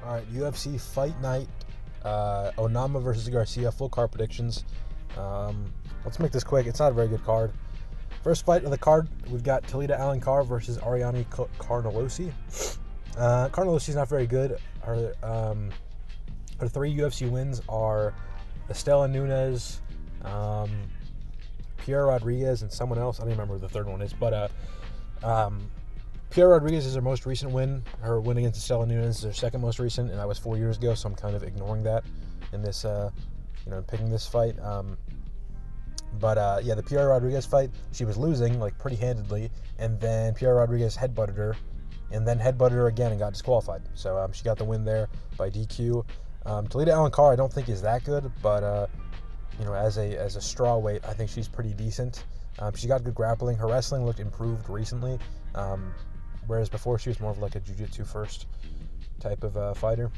All right, UFC Fight Night. Onama versus Garcia. Full card predictions. Let's make this quick. It's not a very good card. First fight of the card, we've got Talita Alencar versus Ariane Carnelossi. Carnelossi's not very good. Her three UFC wins are Estela Nunes, Pierre Rodriguez, and someone else. I don't remember who the third one is, but Pierre Rodriguez is her most recent win. Her win against Estela Nunes is her second most recent, and that was 4 years ago, so I'm kind of ignoring that in this, picking this fight. The Pierre Rodriguez fight, she was losing, like, pretty handedly, and then Pierre Rodriguez headbutted her, and then headbutted her again and got disqualified. So she got the win there by DQ. Talita Alencar I don't think is that good, but as a straw weight, I think she's pretty decent. She got good grappling. Her wrestling looked improved recently, whereas before she was more of like a jiu-jitsu first type of fighter.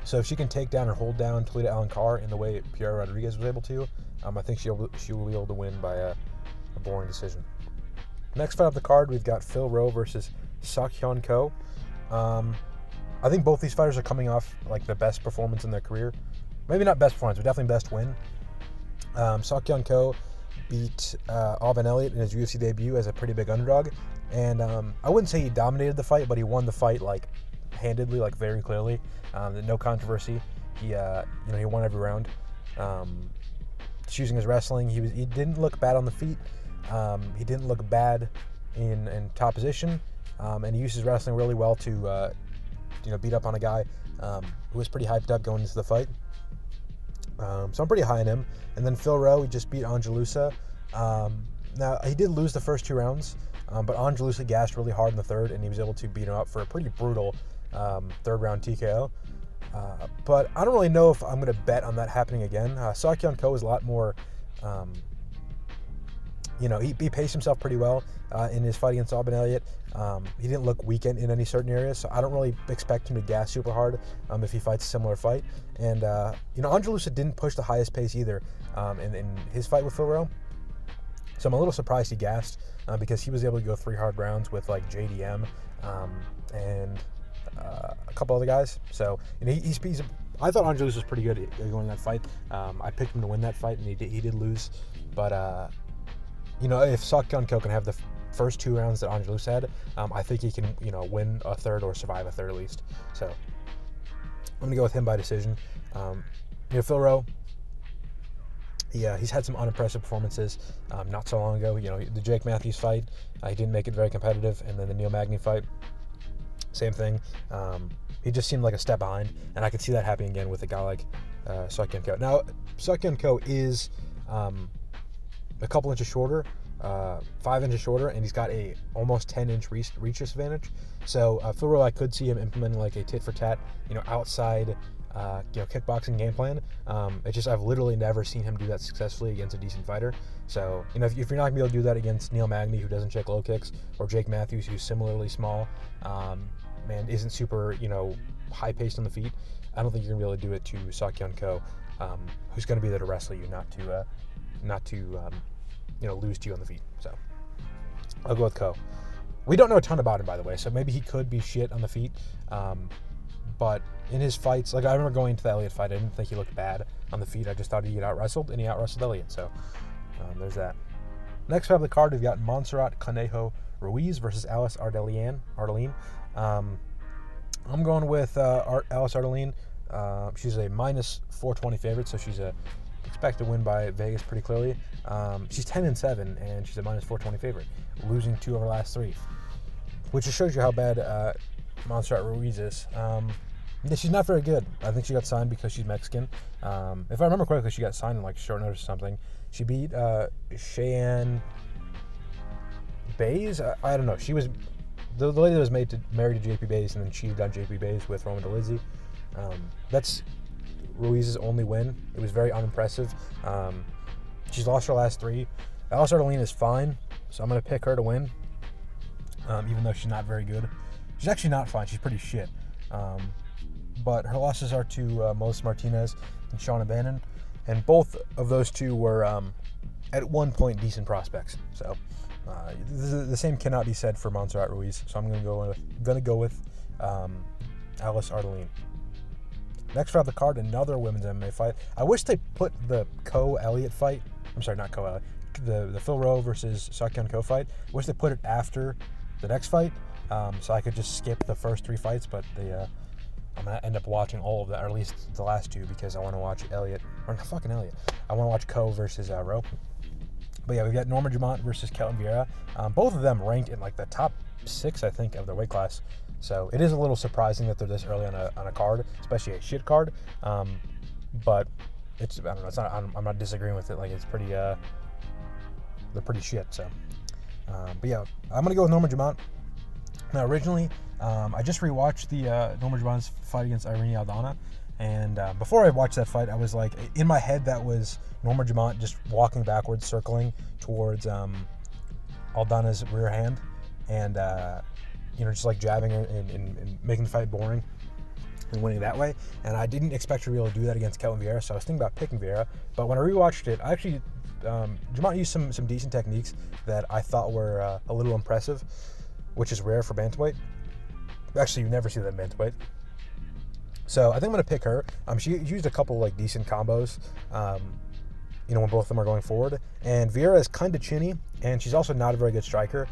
So if she can take down or hold down Talita Alencar in the way Pierre Rodriguez was able to, I think she will be able to win by a boring decision. Next fight of the card, we've got Phil Rowe versus Seokhyeon. I think both these fighters are coming off like the best performance in their career. Maybe not best performance, but definitely best win. Seokhyeon beat Alvin Elliott in his UFC debut as a pretty big underdog, and I wouldn't say he dominated the fight, but he won the fight like handedly, like very clearly. No controversy. He won every round. Choosing his wrestling, he didn't look bad on the feet. He didn't look bad in top position, and he used his wrestling really well to beat up on a guy who was pretty hyped up going into the fight. So I'm pretty high on him. And then Phil Rowe, he just beat Angelusa. Now, he did lose the first 2 rounds, but Angelusa gassed really hard in the third, and he was able to beat him up for a pretty brutal third round TKO. But I don't really know if I'm going to bet on that happening again. Seokhyeon is a lot more, he paced himself pretty well in his fight against Alvin Elliott. He didn't look weak in any certain areas, so I don't really expect him to gas super hard if he fights a similar fight. And, Angelusa didn't push the highest pace either in his fight with Phil Rowe. So I'm a little surprised he gassed because he was able to go 3 hard rounds with, like, JDM and a couple other guys. So I thought Angelusa was pretty good at going that fight. I picked him to win that fight, and he did lose. But, if Seokhyeon can have the first 2 rounds that Angelus had, I think he can, win a third or survive a third at least. So I'm going to go with him by decision. Phil Rowe, he's had some unimpressive performances not so long ago. The Jake Matthews fight, he didn't make it very competitive, and then the Neil Magny fight, same thing. He just seemed like a step behind, and I could see that happening again with a guy like Seokhyeon. Now, Seokhyeon is a couple inches shorter, 5 inches shorter, and he's got a almost 10-inch reach disadvantage. So Phil Rowe, I could see him implementing like a tit-for-tat, outside, kickboxing game plan. I've literally never seen him do that successfully against a decent fighter. So, if you're not gonna be able to do that against Neil Magny, who doesn't check low kicks, or Jake Matthews, who's similarly small, isn't super, high-paced on the feet, I don't think you're gonna be able to do it to Seokhyeon, who's gonna be there to wrestle you, not to lose to you on the feet. So I'll go with Ko. We don't know a ton about him, by the way, so maybe he could be shit on the feet. But in his fights, like I remember going into the Elliott fight, I didn't think he looked bad on the feet. I just thought he'd get out-wrestled, and he out-wrestled Elliott. So there't that. Next fight of the card, we've got Montserrat, Conejo, Ruiz versus Alice Ardelean. I'm going with Alice Ardelean. She's a minus 420 favorite, so she's expect to win by Vegas pretty clearly. She's 10-7, and she's a minus 420 favorite, losing 2 of her last 3, which just shows you how bad Montserrat Ruiz is. She's not very good. I think she got signed because she's Mexican. If I remember correctly, she got signed in like short notice or something. She beat Cheyenne Bays. I don't know. She was the lady that was married to JP Bays and then cheated on JP Bays with Roman Delija. That's Ruiz's only win. It was very unimpressive. She's lost her last 3. Alice Ardelean is fine, so I'm going to pick her to win, even though she's not very good. She's actually not fine. She's pretty shit. But her losses are to Moses Martinez and Shauna Bannon, and both of those two were, at one point, decent prospects. So the same cannot be said for Montserrat Ruiz. So I'm going to go with Alice Ardelean. Next off the card, another women's MMA fight. I wish they put the Co-Elliott fight. I'm sorry, not Co-Elliott. The Phil Rowe versus Seokhyeon Co fight. I wish they put it after the next fight, so I could just skip the first 3 fights. But I'm gonna end up watching all of that, or at least the last 2, because I want to watch Elliott, or not fucking Elliott. I want to watch Co versus Rowe. But yeah, we've got Norma Dumont versus Kelten Vieira. Both of them ranked in like the top 6, I think, of their weight class. So it is a little surprising that they're this early on a card, especially a shit card. But it's, I don't know, it's not. I'm not disagreeing with it. Like, it's pretty. They're pretty shit. So, but yeah, I'm gonna go with Norma Dumont. Now, originally, I just rewatched the Norma Dumont's fight against Ariane Aldana, and before I watched that fight, I was like, in my head, that was Norma Dumont just walking backwards, circling towards Aldana's rear hand, and just like jabbing her and making the fight boring and winning that way. And I didn't expect her to be able to do that against Kelten Vieira, so I was thinking about picking Vieira. But when I rewatched it, I actually Dumont used some decent techniques that I thought were a little impressive, which is rare for bantamweight. Actually, you never see that in bantamweight. So I think I'm gonna pick her. She used a couple like decent combos, when both of them are going forward. And Vieira is kind of chinny, and she's also not a very good striker.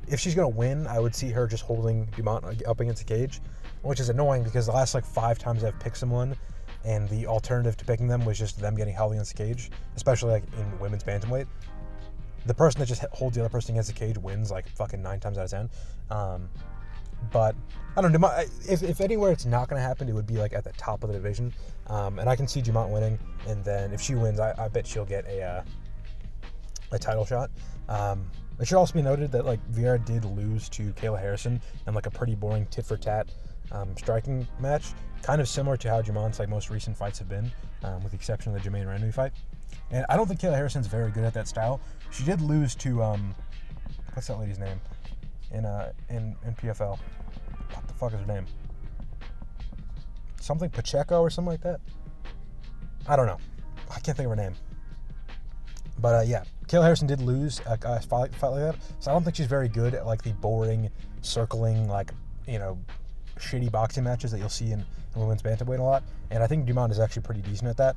If she's gonna win, I would see her just holding Dumont up against the cage, which is annoying because the last like 5 times I've picked someone, and the alternative to picking them was just them getting held against the cage, especially like in women's bantamweight. The person that just holds the other person against the cage wins like fucking 9 times out of 10. But I don't know, if anywhere it's not going to happen, it would be like at the top of the division. And I can see Dumont winning, and then if she wins, I bet she'll get a title shot. It should also be noted that like Vieira did lose to Kayla Harrison in like a pretty boring tit-for-tat striking match, kind of similar to how Dumont's like most recent fights have been, with the exception of the Jermaine Randomly fight. And I don't think Kayla Harrison's very good at that style. She did lose to what's that lady's name in PFL? What the fuck is her name? Something Pacheco or something like that? I don't know. I can't think of her name. But yeah, Kayla Harrison did lose a fight like that, so I don't think she's very good at like the boring, circling, like, shitty boxing matches that you'll see in women's bantamweight a lot. And I think Dumont is actually pretty decent at that.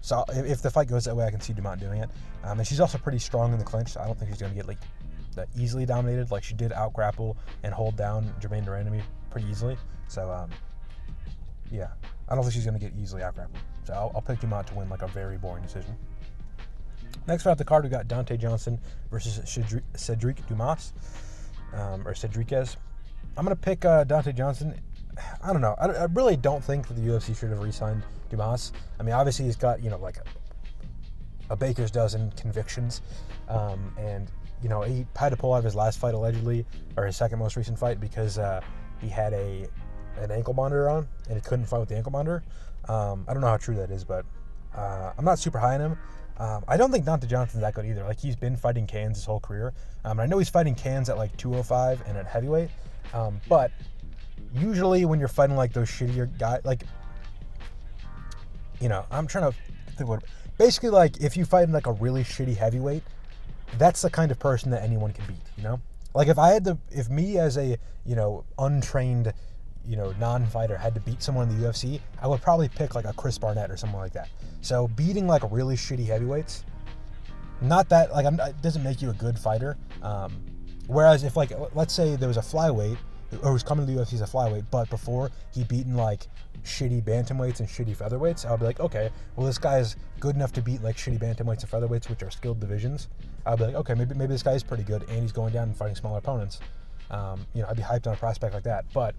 So if the fight goes that way, I can see Dumont doing it. And she's also pretty strong in the clinch, so I don't think she's going to get like easily dominated. Like, she did out grapple and hold down Jermaine Durden pretty easily. So yeah, I don't think she's going to get easily out grappled. So I'll pick Dumont to win like a very boring decision. Next fight off the card, we got Donte Johnson versus Sedriques Dumas, or Sedriques. I'm going to pick Donte Johnson. I don't know. I really don't think that the UFC should have re-signed Dumas. I mean, obviously he's got, like a baker's dozen convictions. And, he had to pull out of his last fight allegedly, or his second most recent fight, because he had an ankle monitor on and he couldn't fight with the ankle monitor. I don't know how true that is, but I'm not super high on him. I don't think Donte Johnson's that good either. Like, he's been fighting cans his whole career. And I know he's fighting cans at like 205 and at heavyweight. But usually when you're fighting like those shittier guys, like, I'm trying to think what, basically like if you fight in like a really shitty heavyweight, that's the kind of person that anyone can beat, Like if me as a, untrained, non-fighter had to beat someone in the UFC, I would probably pick like a Chris Barnett or someone like that. So beating like really shitty heavyweights, not that, like, it doesn't make you a good fighter. Whereas if like, let's say there was a flyweight, or was coming to the UFC as a flyweight, but before he beaten like shitty bantamweights and shitty featherweights, I'll be like, okay, well, this guy is good enough to beat like shitty bantamweights and featherweights, which are skilled divisions. I'll be like, okay, maybe this guy is pretty good, and he's going down and fighting smaller opponents. I'd be hyped on a prospect like that. But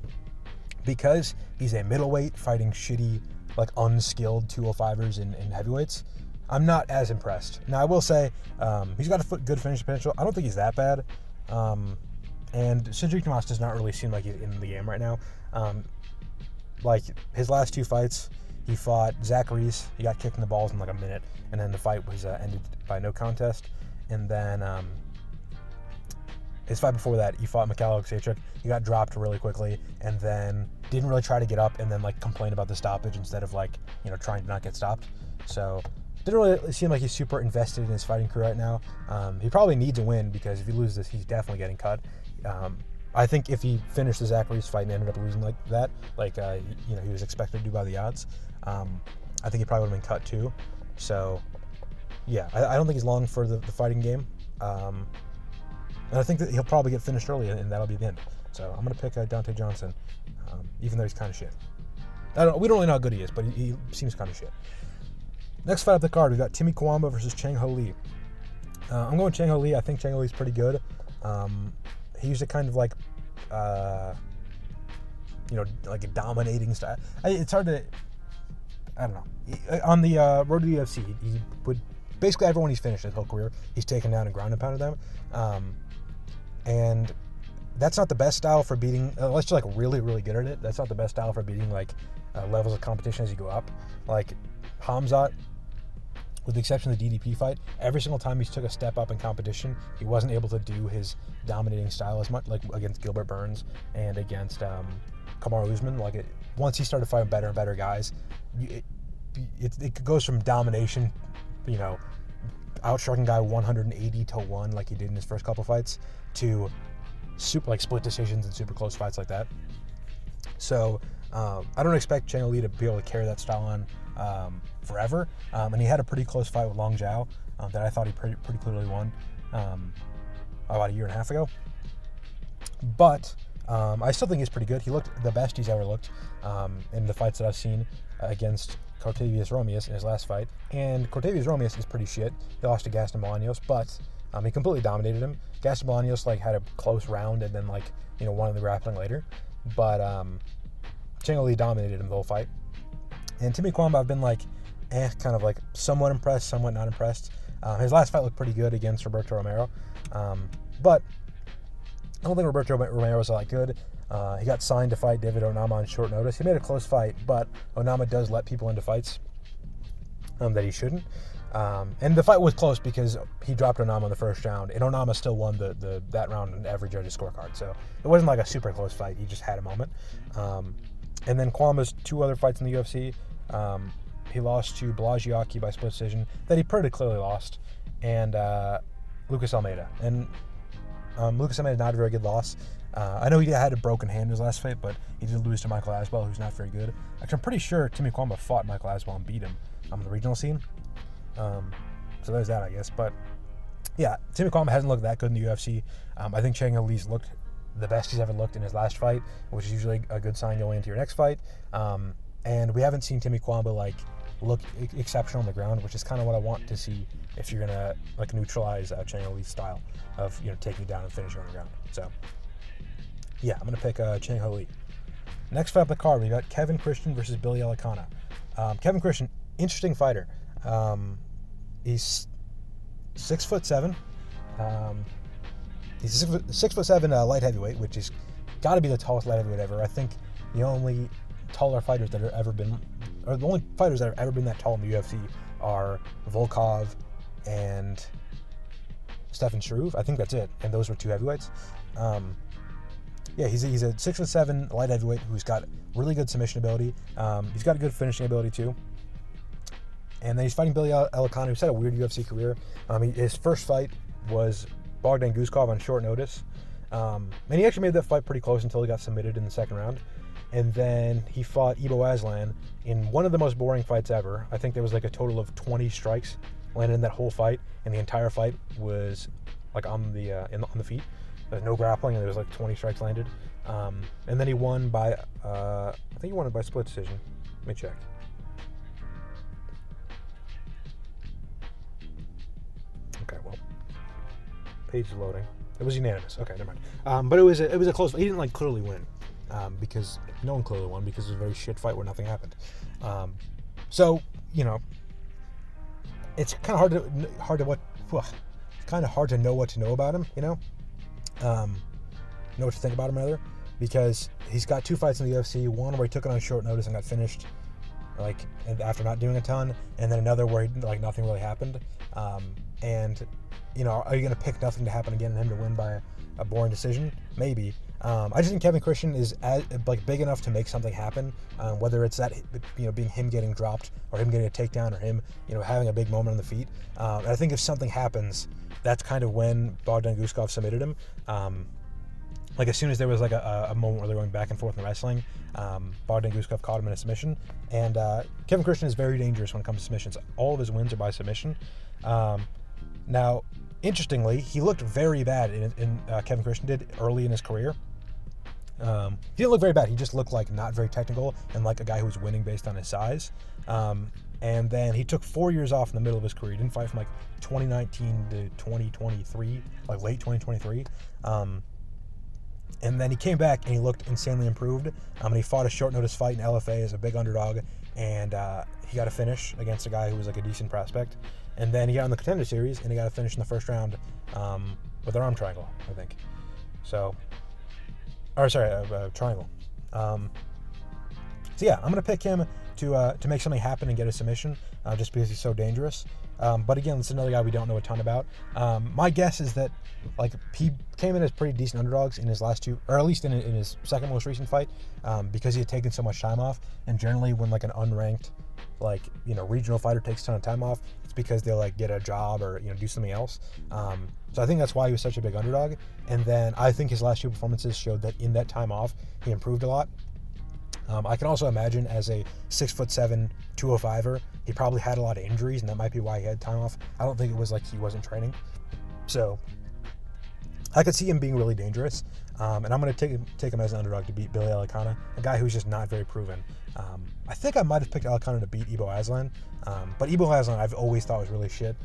because he's a middleweight fighting shitty, like unskilled 205ers and heavyweights, I'm not as impressed. Now, I will say, he's got a good finish potential. I don't think he's that bad. And Sedriques Dumas does not really seem like he's in the game right now. Like, his last 2 fights, he fought Zach Ruiz. He got kicked in the balls in like a minute, and then the fight was ended by no contest. And then his fight before that, he fought Mikhail Oleksiejczuk. He got dropped really quickly, and then didn't really try to get up, and then like complain about the stoppage instead of like, trying to not get stopped. So didn't really seem like he's super invested in his fighting career right now. He probably needs a win, because if he loses this, he's definitely getting cut. I think if he finished the Zach Ruiz fight and ended up losing like that, he was expected to do by the odds, I think he probably would have been cut too. So, yeah, I don't think he's long for the fighting game. And I think that he'll probably get finished early, and that'll be the end. So I'm going to pick Donte Johnson, even though he's kind of shit. We don't really know how good he is, but he seems kind of shit. Next fight up the card, we've got Timmy Cuamba versus Changho Lee. I'm going Changho Lee. I think Changho Lee's pretty good. He used a kind of like a dominating style. It's hard to, I don't know. On the road to the UFC, he would, basically everyone he's finished his whole career, he's taken down and ground and pounded them. And that's not the best style for beating, unless you're like really, really good at it. That's not the best style for beating like levels of competition as you go up. Like Hamzat, with the exception of the DDP fight, every single time he took a step up in competition, he wasn't able to do his dominating style as much, like against Gilbert Burns and against Kamaru Usman. Once he started fighting better and better guys, it goes from domination, outstriking guy 180-1 like he did in his first couple fights, to super split decisions and super close fights like that. So I don't expect Changho Lee to be able to carry that style on forever. And he had a pretty close fight with Long Zhao that I thought he pretty clearly won about a year and a half ago. But I still think he's pretty good. He looked the best he's ever looked in the fights that I've seen against Cortavas Romeus in his last fight. And Cortavas Romeus is pretty shit. He lost to Gaston Bolaños, but he completely dominated him. Gaston Bolaños had a close round and then won the grappling later. But Changho Lee dominated him the whole fight. And Timmy Cuamba, I've been somewhat impressed, somewhat not impressed. His last fight looked pretty good against Roberto Romero. But I don't think Roberto Romero was that good. He got signed to fight David Onama on short notice. He made a close fight, but Onama does let people into fights that he shouldn't. And the fight was close because he dropped Onama in the first round, and Onama still won that round in every judge's scorecard. So it wasn't a super close fight. He just had a moment. And then Kwamba's two other fights in the UFC, he lost to Balagiaki by split decision that he pretty clearly lost, and Lucas Almeida. And Lucas Almeida, not a very good loss. I know he had a broken hand in his last fight, but he did lose to Michael Aswell, who's not very good. Actually, I'm pretty sure Timmy Cuamba fought Michael Aswell and beat him on the regional scene. So there's that, I guess. But yeah, Timmy Cuamba hasn't looked that good in the UFC. I think Changho Lee's looked the best he's ever looked in his last fight, which is usually a good sign going into your next fight. And we haven't seen Timmy Cuamba look exceptional on the ground, which is kind of what I want to see if you're gonna neutralize Changho Lee's style of taking you down and finishing on the ground. So yeah, I'm gonna pick Changho Lee. Next fight up the card, we got Kevin Christian versus Billy Elekana. Kevin Christian, interesting fighter. He's 6'7". He's 6'7" light heavyweight, which is got to be the tallest light heavyweight ever. I think the only taller fighters that have ever been, or the only fighters that have ever been that tall in the UFC are Volkov and Stefan Struve. I think that's it, and those were two heavyweights. Yeah, he's a 6'7" light heavyweight who's got really good submission ability. He's got a good finishing ability too. And then he's fighting Billy Elekana, who's had a weird UFC career. His first fight was Bogdan Guskov on short notice. And he actually made that fight pretty close until he got submitted in the second round. And then he fought Ibo Aslan in one of the most boring fights ever. I think there was a total of 20 strikes landed in that whole fight, and the entire fight was on the feet. There's no grappling, and there was 20 strikes landed. And then he won by, I think he won it by split decision. Let me check. Okay, well, page is loading. It was unanimous. Okay, never mind. But it was a close fight. He didn't clearly win because no one clearly won because it was a very shit fight where nothing happened. So it's kind of hard to know what to know about him. Know what to think about him rather, because he's got two fights in the UFC. One where he took it on short notice and got finished after not doing a ton, and then another where nothing really happened. And are you going to pick nothing to happen again and him to win by a boring decision? Maybe. I just think Kevin Christian is big enough to make something happen, whether it's that being him getting dropped or him getting a takedown or him having a big moment on the feet. And I think if something happens, that's kind of when Bogdan Guskov submitted him. like as soon as there was like a moment where they're going back and forth in wrestling, Bogdan Guskov caught him in a submission. And Kevin Christian is very dangerous when it comes to submissions. All of his wins are by submission. Now, interestingly, he looked very bad in Kevin Christian did early in his career. He didn't look very bad. He just looked like not very technical and like a guy who was winning based on his size. And then he took 4 years off in the middle of his career. He didn't fight from like 2019 to 2023, like late 2023. And then he came back and he looked insanely improved. And he fought a short notice fight in LFA as a big underdog, and he got a finish against a guy who was like a decent prospect. And then he got in the Contender Series and he got a finish in the first round with an arm triangle, I think. So, triangle. So yeah, I'm gonna pick him to make something happen and get a submission, just because he's so dangerous. But again, it's another guy we don't know a ton about. My guess is that like he came in as pretty decent underdogs in his last two, or at least in his second most recent fight, because he had taken so much time off. And generally, when like an unranked, like regional fighter takes a ton of time off, it's because they'll like get a job or do something else. So I think that's why he was such a big underdog. And then I think his last two performances showed that in that time off, he improved a lot. I can also imagine as a 6'7", 205er, he probably had a lot of injuries, and that might be why he had time off. I don't think it was like he wasn't training. So I could see him being really dangerous. And I'm going to take him as an underdog to beat Billy Elekana, a guy who's just not very proven. I think I might have picked Elekana to beat Ibo Aslan, but Ibo Aslan I've always thought was really shit.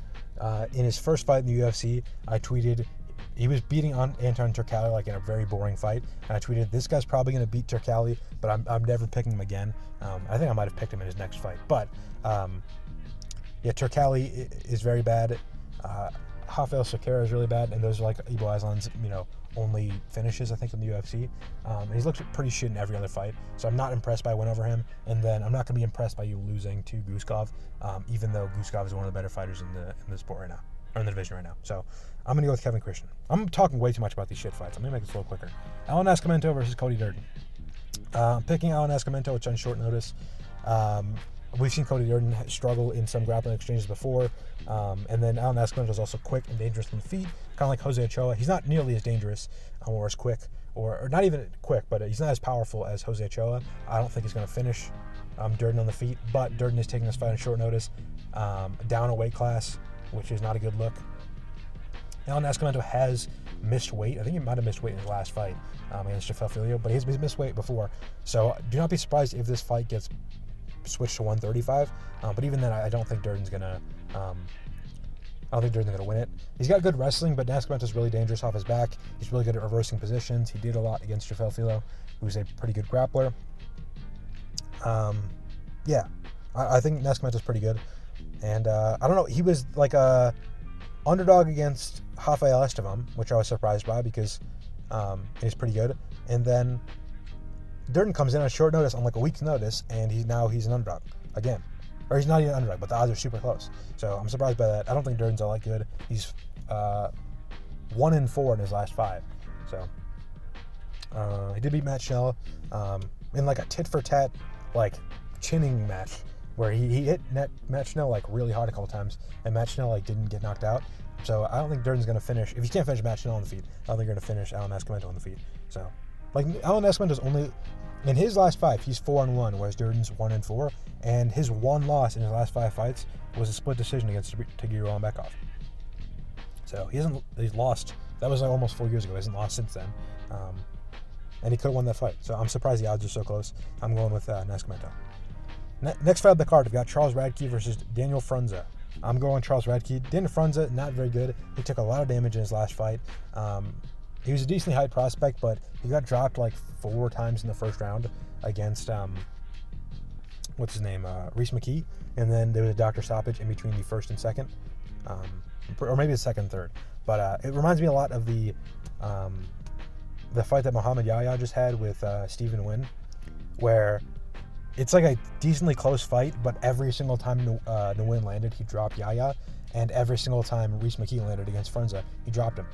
In his first fight in the UFC, I tweeted he was beating Anton Turkalj like in a very boring fight, and I tweeted, "This guy's probably going to beat Turkalj, but I'm never picking him again." I think I might have picked him in his next fight, but yeah, Turkalj is very bad. Rafael Seokhyeon is really bad, and those are like Ibo Aslan's only finishes, I think, in the UFC. And he's looked pretty shit in every other fight, so I'm not impressed by a win over him. And then I'm not going to be impressed by you losing to Guskov, even though Guskov is one of the better fighters in the sport right now, or in the division right now. So I'm going to go with Kevin Christian. I'm talking way too much about these shit fights. I'm going to make this a little quicker. Allan Nascimento versus Cody Durden. I'm picking Allan Nascimento, which on short notice. We've seen Cody Durden struggle in some grappling exchanges before. And then Allan Nascimento is also quick and dangerous on the feet, kind of like Jose Ochoa. He's not nearly as dangerous or as quick, or not even quick, but he's not as powerful as Jose Ochoa. I don't think he's going to finish Durden on the feet, but Durden is taking this fight on short notice, down a weight class, which is not a good look. Allan Nascimento has missed weight. I think he might have missed weight in his last fight against Jafel Filho, but he's missed weight before. So do not be surprised if this fight gets switched to 135. But even then, I don't think Durden's gonna. I don't think Durden's gonna win it. He's got good wrestling, but Nascimento's really dangerous off his back. He's really good at reversing positions. He did a lot against Jafel Filho, who's a pretty good grappler. Yeah, I think Nascimento's pretty good. And I don't know. He was like a underdog against Rafael Estevam, which I was surprised by because he's pretty good. And then Durden comes in on short notice, on like a week's notice, and he's an underdog again. Or he's not even an underdog, but the odds are super close. So I'm surprised by that. I don't think Durden's all that good. He's 1-4 in his last 5. So he did beat Matt Schnell in like a tit-for-tat like chinning match where he hit Matt Schnell like really hard a couple times, and Matt Schnell like didn't get knocked out. So I don't think Durden's going to finish. If you can't finish Matt Schnell on the feet, I don't think you're going to finish Allan Nascimento on the feet. So like Allan Nascimento's only in his last 5, he's 4-1, whereas Durden's 1-4, and his one loss in his last 5 fights was a split decision against Tagir Ulanbekov. So he's lost. That was like almost 4 years ago. He hasn't lost since then, and he could have won that fight. So I'm surprised the odds are so close. I'm going with Nascimento. Next fight of the card, we've got Charles Radtke versus Daniel Frunza. I'm going Charles Radtke. Daniel Frunza, not very good. He took a lot of damage in his last fight. He was a decently high prospect, but he got dropped like 4 times in the first round against, what's his name, Reese McKee. And then there was a doctor stoppage in between the first and second, or maybe the second and third. But it reminds me a lot of the fight that Muhammad Yahya just had with Stephen Nguyen, where it's like a decently close fight, but every single time Nguyen landed, he dropped Yahya, and every single time Reese McKee landed against Frunza, he dropped him.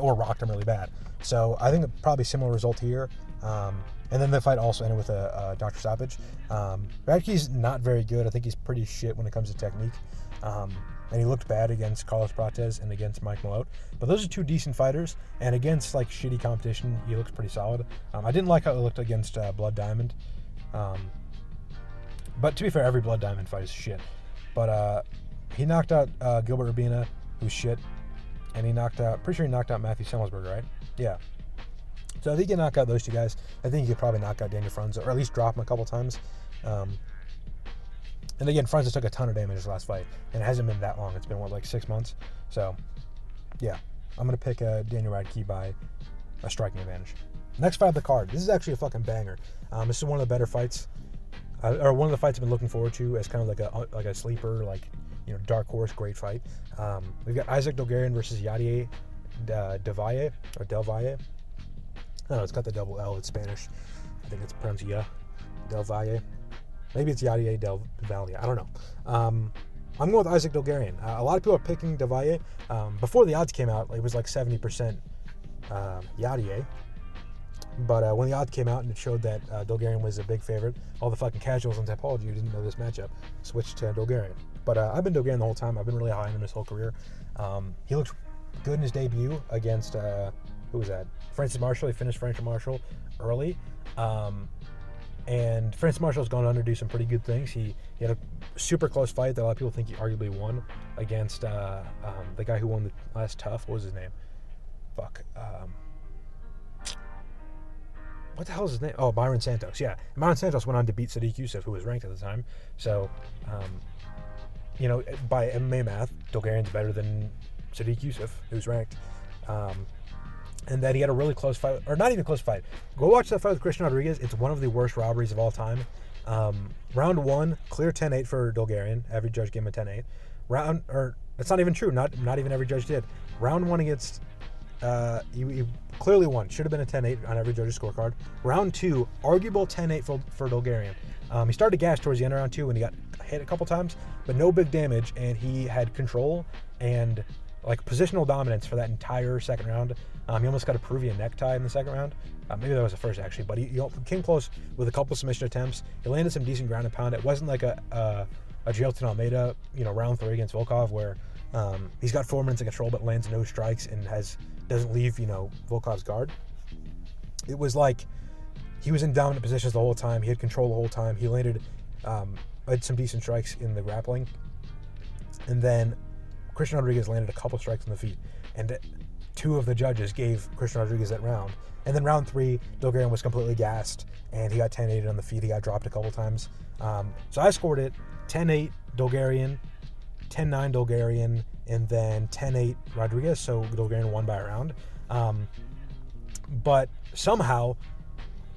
Or rocked him really bad. So I think probably similar result here. And then the fight also ended with a doctor stoppage. Radtke's not very good. I think he's pretty shit when it comes to technique. and he looked bad against Carlos Prates and against Mike Malott. But those are two decent fighters, and against like shitty competition, he looks pretty solid. I didn't like how he looked against Blood Diamond, but to be fair, every Blood Diamond fight is shit. But he knocked out Gilbert Urbina, who's shit, and pretty sure he knocked out Matthew Semmelsberger, right? Yeah. So if he can knock out those two guys, I think he could probably knock out Daniel Frunza, or at least drop him a couple times. And again, Frunza took a ton of damage his last fight, and it hasn't been that long. It's been, like 6 months? So, yeah. I'm going to pick Daniel Radtke by a striking advantage. Next fight of the card. This is actually a fucking banger. This is one of the better fights, or one of the fights I've been looking forward to as kind of like a sleeper, like, dark horse, great fight. We've got Isaac Dulgarian versus Yadier Delvalle, or Delvalle. I don't know, it's got the double L, it's Spanish. I think it's pronounced Delvalle. Maybe it's Yadier Del Valle. I don't know. I'm going with Isaac Dulgarian. A lot of people are picking Delvalle. Before the odds came out, it was like 70% Yadier. But when the odds came out and it showed that Dulgarian was a big favorite, all the fucking casuals on Tapology who didn't know this matchup switched to Dulgarian. But I've been Dulgarian the whole time. I've been really high on him his whole career. He looked good in his debut against, who was that? Francis Marshall. He finished Francis Marshall early. And Francis Marshall's gone on to do some pretty good things. He had a super close fight that a lot of people think he arguably won against the guy who won the last TUF. What was his name? Fuck. What the hell is his name? Oh, Byron Santos. Yeah. Byron Santos went on to beat Sedriques Youssef, who was ranked at the time. So, by MMA math, Dulgarian's better than Sedriques Youssef, who's ranked. And that he had a really close fight, or not even close fight. Go watch that fight with Christian Rodriguez. It's one of the worst robberies of all time. Round one, clear 10-8 for Dulgarian. Every judge gave him a 10-8. That's not even true. Not even every judge did. Round one against, he clearly won. Should have been a 10-8 on every judge's scorecard. Round two, arguable 10-8 for Dulgarian. He started to gas towards the end of round two when he got hit a couple times, but no big damage, and he had control and like positional dominance for that entire second round. He almost got a Peruvian necktie in the second round. Maybe that was the first actually, but he came close with a couple submission attempts. He landed some decent ground and pound. It wasn't like a Jailton Almeida, round three against Volkov where he's got 4 minutes of control but lands no strikes and doesn't leave Volkov's guard. It was like he was in dominant positions the whole time. He had control the whole time. He landed had some decent strikes in the grappling, and then Christian Rodriguez landed a couple strikes on the feet, and two of the judges gave Christian Rodriguez that round. And then round three, Dulgarian was completely gassed, and he got 10-8 on the feet. He got dropped a couple times. So I scored it 10-8 Dulgarian, 10-9 Dulgarian, and then 10-8 Rodriguez. So Dulgarian won by a round. But somehow,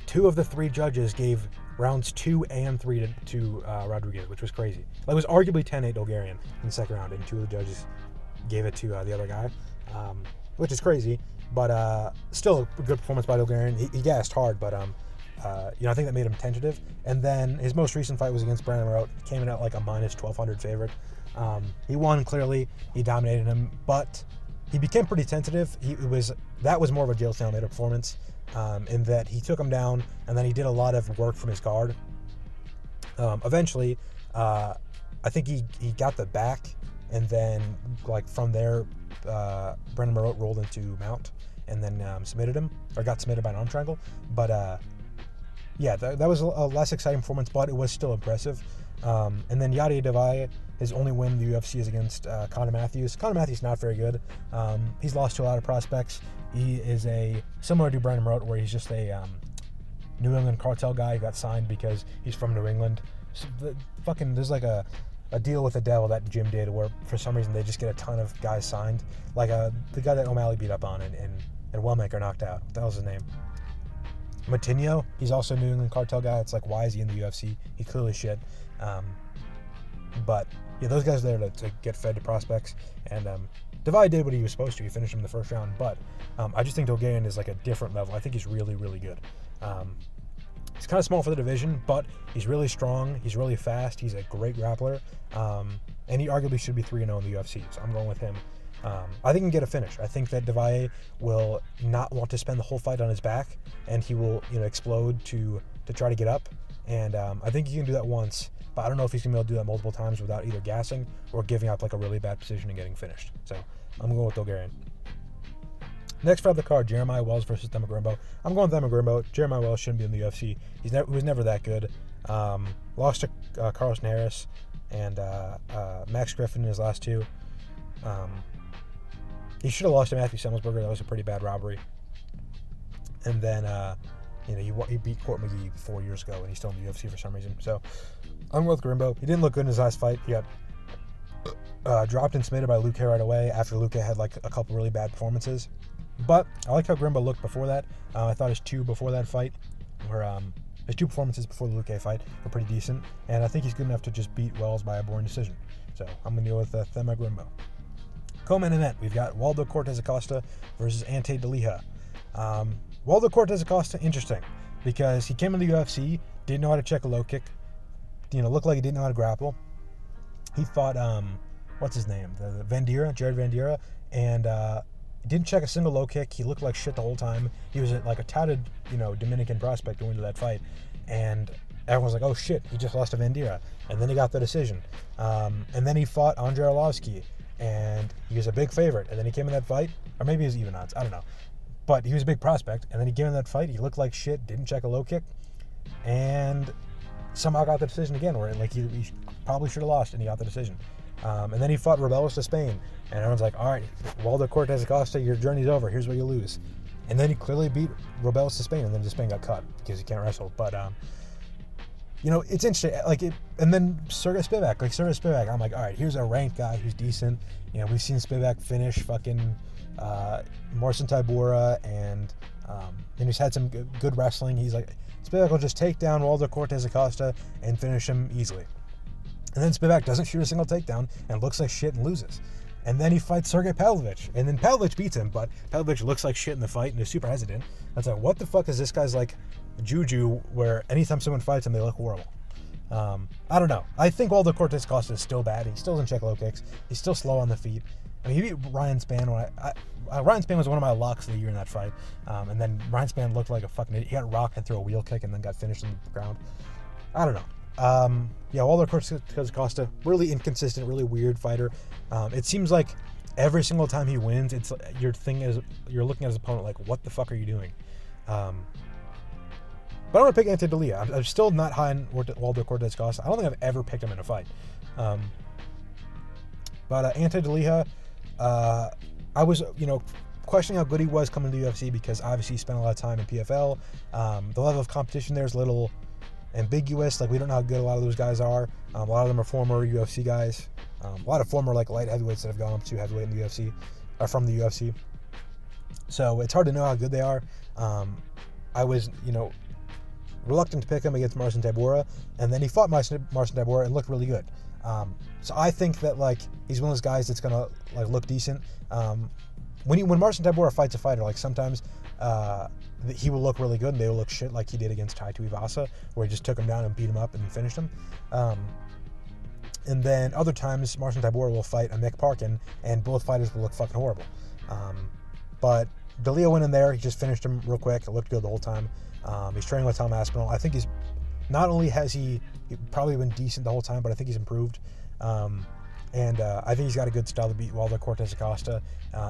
two of the three judges gave rounds 2 and 3 to Rodriguez, which was crazy. It was arguably 10-8 Dulgarian in the second round, and two of the judges gave it to the other guy, which is crazy. But still a good performance by Dulgarian. He gassed hard, but I think that made him tentative. And then his most recent fight was against Brandon Rowe. He came in at like a minus 1,200 favorite. He won clearly. He dominated him, but he became pretty tentative. That was more of a Jail Almeida performance. In that he took him down, and then he did a lot of work from his guard. Eventually, I think he got the back, and then like from there, Brandon Moreau rolled into mount, and then submitted him, or got submitted by an arm triangle. But that was a less exciting performance, but it was still impressive. And then Yadier Delvalle, his only win in the UFC is against Conor Matthews. Conor Matthews not very good. He's lost to a lot of prospects. He is similar to Brandon Moreau, where he's just a New England cartel guy who got signed because he's from New England. So there's like a deal with the devil that Jim did, where for some reason they just get a ton of guys signed. Like the guy that O'Malley beat up on and Wellmaker knocked out. What the hell's his name? Matinho. He's also a New England cartel guy. It's like, why is he in the UFC? He clearly should. But yeah, those guys are there to get fed to prospects. And Delvalle did what he was supposed to. He finished him in the first round. But I just think Dulgarian is like a different level. I think he's really, really good. He's kind of small for the division, but he's really strong. He's really fast. He's a great grappler. And he arguably should be 3-0 in the UFC. So I'm going with him. I think he can get a finish. I think that Delvalle will not want to spend the whole fight on his back, and he will explode to try to get up. And I think he can do that once, but I don't know if he's going to be able to do that multiple times without either gassing or giving up like a really bad position and getting finished. So I'm going with Dulgarian. Next fight of the card, Jeremiah Wells versus Demogrimbo. I'm going with Demogrimbo. Jeremiah Wells shouldn't be in the UFC. He was never that good. Lost to Carlson Harris and Max Griffin in his last two. He should have lost to Matthew Semmelsberger. That was a pretty bad robbery. And then, he beat Court McGee 4 years ago, and he's still in the UFC for some reason. So I'm with Grimbo. He didn't look good in his last fight. He got dropped and submitted by Luque right away after Luque had like a couple really bad performances. But I like how Grimbo looked before that. I thought his two before that fight his two performances before the Luque fight were pretty decent, and I think he's good enough to just beat Wells by a boring decision. So I'm going to go with Thema Grimbo. Co-main event, we've got Waldo Cortes-Acosta versus Ante Delija. Waldo Cortes-Acosta, interesting, because he came in the UFC, didn't know how to check a low kick, looked like he didn't know how to grapple. He fought, what's his name, Jared Vieira, and didn't check a single low kick. He looked like shit the whole time. He was like a touted, Dominican prospect going into that fight, and everyone's like, oh shit, he just lost to Vieira, and then he got the decision. And then he fought Andrei Arlovsky, and he was a big favorite, and then he came in that fight, or maybe it was even odds, I don't know. But he was a big prospect, and then he came in that fight, he looked like shit, didn't check a low kick, and somehow got the decision again, where like he probably should have lost, and he got the decision. And then he fought Rebellos to Spain, and everyone's like, all right, Waldo Cortes-Acosta, your journey's over, here's where you lose. And then he clearly beat Rebellos to Spain, and then Spain got cut because he can't wrestle. But, it's interesting, and then Sergey Spivak, I'm like, all right, here's a ranked guy who's decent. We've seen Spivak finish fucking Marcin Tybura, and he's had some good wrestling. He's like, Spivak will just take down Waldo Cortes-Acosta and finish him easily. And then Spivak doesn't shoot a single takedown and looks like shit and loses. And then he fights Sergey Pavlovich, and then Pavlovich beats him, but Pavlovich looks like shit in the fight and is super hesitant. It's like, what the fuck is this guy's like juju where anytime someone fights him, they look horrible? I don't know. I think Waldo Cortes-Acosta is still bad. He still doesn't check low kicks. He's still slow on the feet. I mean, he beat Ryan Spann. Ryan Spann was one of my locks of the year in that fight. And then Ryan Spann looked like a fucking idiot. He got rocked and threw a wheel kick and then got finished in the ground. I don't know. Waldo Cortes-Acosta, really inconsistent, really weird fighter. It seems like every single time he wins, it's your thing is you're looking at his opponent like, what the fuck are you doing? But I'm going to pick Ante Delija. I'm still not high on Waldo Cortes-Acosta. I don't think I've ever picked him in a fight. But Ante Delija, I was, questioning how good he was coming to the UFC because obviously he spent a lot of time in PFL. The level of competition there is a little ambiguous. Like, we don't know how good a lot of those guys are. A lot of them are former UFC guys. A lot of former light heavyweights that have gone up to heavyweight in the UFC, are from the UFC. So it's hard to know how good they are. I was, reluctant to pick him against Marcin Tybura, and then he fought Marcin Tybura and looked really good. So I think that he's one of those guys that's gonna look decent. When Marcin Tybura fights a fighter, sometimes he will look really good and they will look shit like he did against Tai Tuivasa, where he just took him down and beat him up and finished him. And then other times Marcin Tybura will fight a Mick Parkin and both fighters will look fucking horrible. But Delija went in there, he just finished him real quick. It looked good the whole time. He's training with Tom Aspinall. I think not only has he probably been decent the whole time, but I think he's improved. And I think he's got a good style to beat Waldo Cortes-Acosta.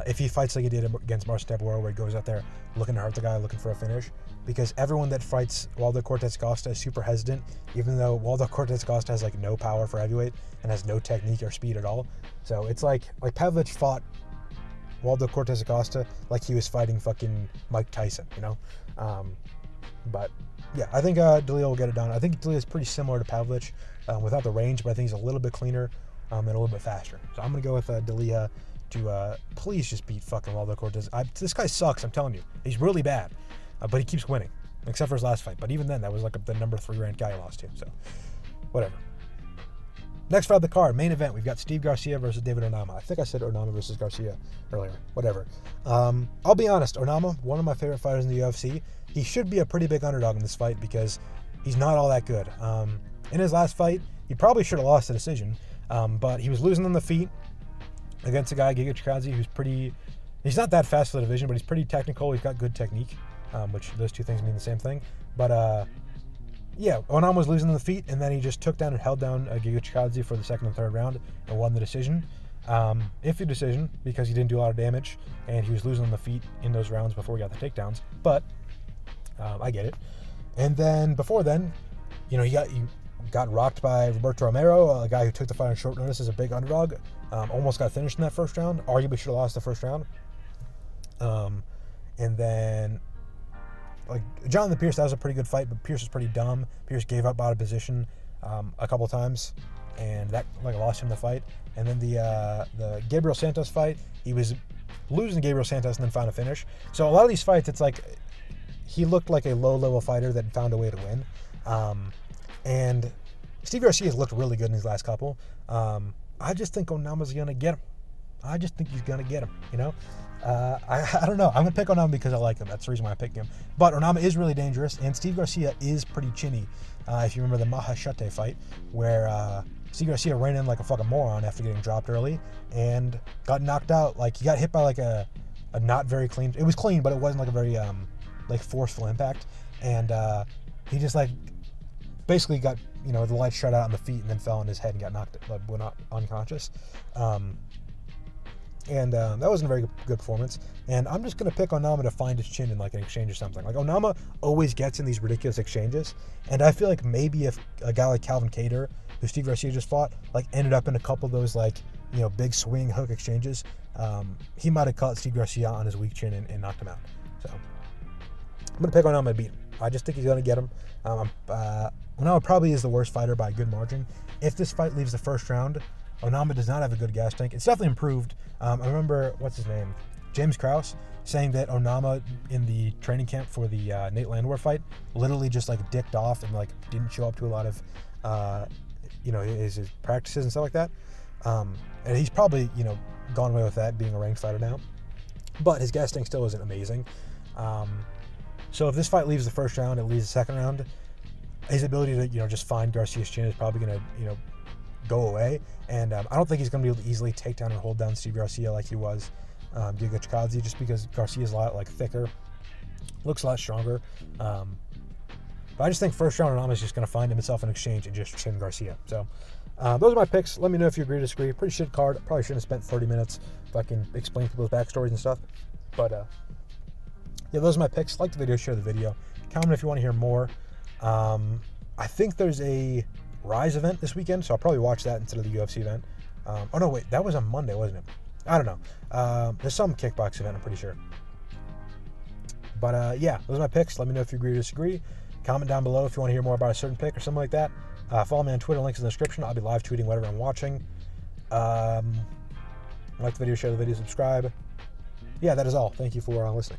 If he fights like he did against Marcin Tybura, where he goes out there looking to hurt the guy, looking for a finish. Because everyone that fights Waldo Cortes-Acosta is super hesitant, even though Waldo Cortes-Acosta has no power for heavyweight and has no technique or speed at all. So it's like Pavlovich fought Waldo Cortes-Acosta like he was fighting fucking Mike Tyson, But yeah, I think Delija will get it done. I think Delija is pretty similar to Pavlovich without the range, but I think he's a little bit cleaner and a little bit faster. So I'm going to go with Delija to please just beat fucking Waldo Cortes. This guy sucks, I'm telling you. He's really bad, but he keeps winning, except for his last fight. But even then, that was the number 3 ranked guy he lost to. So whatever. Next fight of the card, main event, we've got Steve Garcia versus David Onama. I think I said Onama versus Garcia earlier. Whatever. I'll be honest, Onama, one of my favorite fighters in the UFC. He should be a pretty big underdog in this fight because he's not all that good. In his last fight, he probably should have lost the decision, but he was losing on the feet against a guy, Giga Chikadze, who's pretty... He's not that fast for the division, but he's pretty technical. He's got good technique, which those two things mean the same thing. But, yeah, Onama was losing on the feet, and then he just took down and held down Giga Chikadze for the second and third round and won the decision. Iffy decision because he didn't do a lot of damage, and he was losing on the feet in those rounds before he got the takedowns. But I get it. And then before then, he got rocked by Roberto Romero, a guy who took the fight on short notice as a big underdog. Almost got finished in that first round. Arguably should have lost the first round. And then, Jonathan Pierce, that was a pretty good fight, but Pierce was pretty dumb. Pierce gave up out of position a couple times, and that lost him the fight. And then the Gabriel Santos fight, he was losing to Gabriel Santos and then found a finish. So a lot of these fights, it's he looked like a low-level fighter that found a way to win. And Steve Garcia has looked really good in his last couple. I just think Onama's going to get him. I just think he's going to get him, I don't know. I'm going to pick Onama because I like him. That's the reason why I'm picking him. But Onama is really dangerous, and Steve Garcia is pretty chinny. If you remember the Mahashate fight, where Steve Garcia ran in like a fucking moron after getting dropped early and got knocked out. He got hit by a not very clean. It was clean, but it wasn't a very forceful impact. And he just basically got the light shut out on the feet and then fell on his head and got knocked, went unconscious. And that wasn't a very good performance. And I'm just going to pick Onama to find his chin in an exchange or something. Onama always gets in these ridiculous exchanges. And I feel like maybe if a guy like Calvin Kattar, who Steve Garcia just fought, ended up in a couple of those big swing hook exchanges, he might have caught Steve Garcia on his weak chin and knocked him out. So I'm going to pick Onama to beat him. I just think he's going to get him. Onama probably is the worst fighter by a good margin. If this fight leaves the first round, Onama does not have a good gas tank. It's definitely improved. I remember, what's his name? James Krause saying that Onama in the training camp for the Nate Landwehr fight literally just dicked off and didn't show up to a lot of his practices and stuff like that. And he's probably gone away with that being a ranked fighter now. But his gas tank still isn't amazing. So if this fight leaves the first round, it leaves the second round, his ability to just find Garcia's chin is probably going to go away. And I don't think he's going to be able to easily take down and hold down Steve Garcia like he was Giga Chikadze, just because Garcia's a lot thicker, looks a lot stronger. But I just think first round Onama is just going to find himself an exchange and just chin Garcia. So those are my picks. Let me know if you agree or disagree. Pretty shit card. Probably shouldn't have spent 30 minutes if I can explain people's backstories and stuff. But yeah, those are my picks. Like the video, share the video. Comment if you want to hear more. I think there's a Rise event this weekend, so I'll probably watch that instead of the UFC event. Oh no, wait, that was on Monday, wasn't it? I don't know. There's some kickbox event, I'm pretty sure. But yeah, those are my picks. Let me know if you agree or disagree. Comment down below if you want to hear more about a certain pick or something like that. Follow me on Twitter, links in the description. I'll be live tweeting whatever I'm watching. Like the video, share the video, subscribe. Yeah, that is all. Thank you for listening.